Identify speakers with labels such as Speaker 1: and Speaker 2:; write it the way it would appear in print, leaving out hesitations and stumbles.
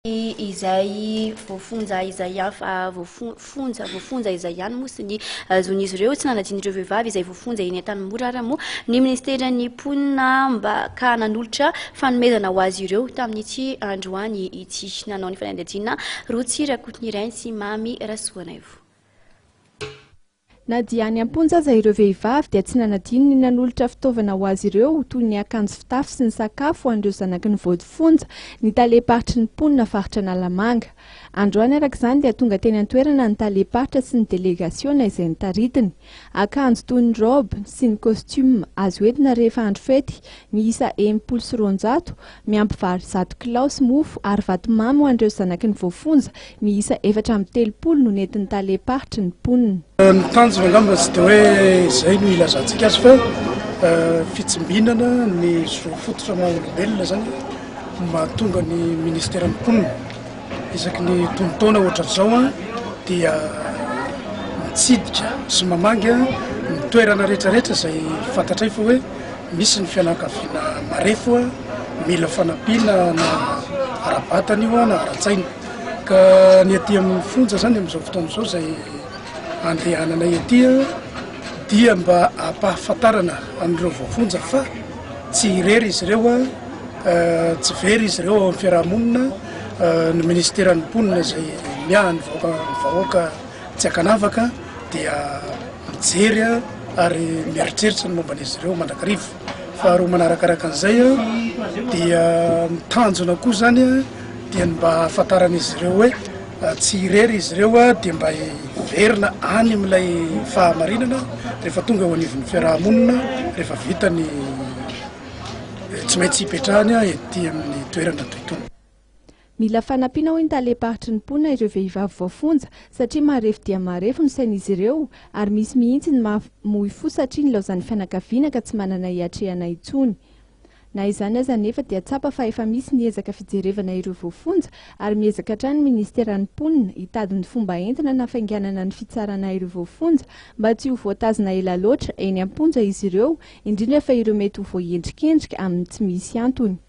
Speaker 1: Izay voafonja izay hafa voafonja izay ihany mosiny azon'izy ireo tsy nanadin'ireo vehivavy izay voafonja eny an-tanimbora ary moa ny ministeran'ny mponina mba ka nanolotra fanomezana ho azy ireo tamin'ity androany ity nanao ny fanadihadiana Rotsy Rakotonirainy sy Mamy Rasoanaivo.
Speaker 2: Na dia ny amponja aza ireo vehivavy dia tsy nanadino ny nanolotra fitaovana ho azy ireo toy ny akanjo fitafy sy ny sakafo ho an'ireo zanaky ny voadifonja ny taleparitry ny mponina faritra Analamanga. Androany arak'izany dia tonga teny an-toerana ny taleparitra sy ny delegasiona izay nitaritiny. Akanjo toy ny robe sy ny costume azo entina rehefa andro fety miisa 100 miampy vary 100 kilao sy mofo ary vatomamy ho an'ireo zanaky ny voafonja miisa 430 no nentin'ny taleparitry ny mponina.
Speaker 3: Ny tanjona angamba tsy dia hoe izay no ilazantsika azy fa fitsimbinana ny fototra maha-olombelona zany mahatonga ny ministeran'ny mponina isaky ny tontaona ohatran'izao dia mitsidika sy mamangy ny toerana rehetrarehetra izay fantatray fa hoe misy ny fianakaviana marefo mila fanampiana na ara-batana io na ara-tsaina ka ny aty amin'ny fonja zany amin'izao fotoana izao izay andehananay aty dia mba ampahafantarana amin'ireo voafonja fa tsy irery izy ireo tsy very izy ireo ao amin'ny fiarahamonina ny ministeran'ny mponina izay miahany vahoaka tsy ankanavaka dia mijery ary mieritreritra ny momban'izy ireo mandrakarivo fa roa manarakaraka an'izay dia mitanjona koa zany dia mba ahafantaran'izy ireo hoe tsy irery izy ireo dia mba verina any amin'ilay fahamarinana rehefa tonga ho anivon'ny fiarahamonina rehefa vita ny tsy maintsy hipetrahany ety amin'ny toerana toytony.
Speaker 2: Mila fanampiana hoy ny taleparitry ny mponina ireo vehivavy voafonja satria marefo dia marefo ny sain'izy ireo ary misy mihitsy ny mahamohy fo satria ny laozan'ny fianakaviana ka tsy manana hiatrehana intsony. Na izany aza nefa dia tsapa fa efa misy ny ezaka fijerevana ireo voafonja ary miezaka hatrany ny ministeran'ny mponina hitady ny fomba entina nafainganana ny fitsarana ireo voafonja mba tsy ho voatazana ela loatra eny amponja izy ireo indrindra fa ireo mety ho voaendrikendrika amin'ny tsy misy antony.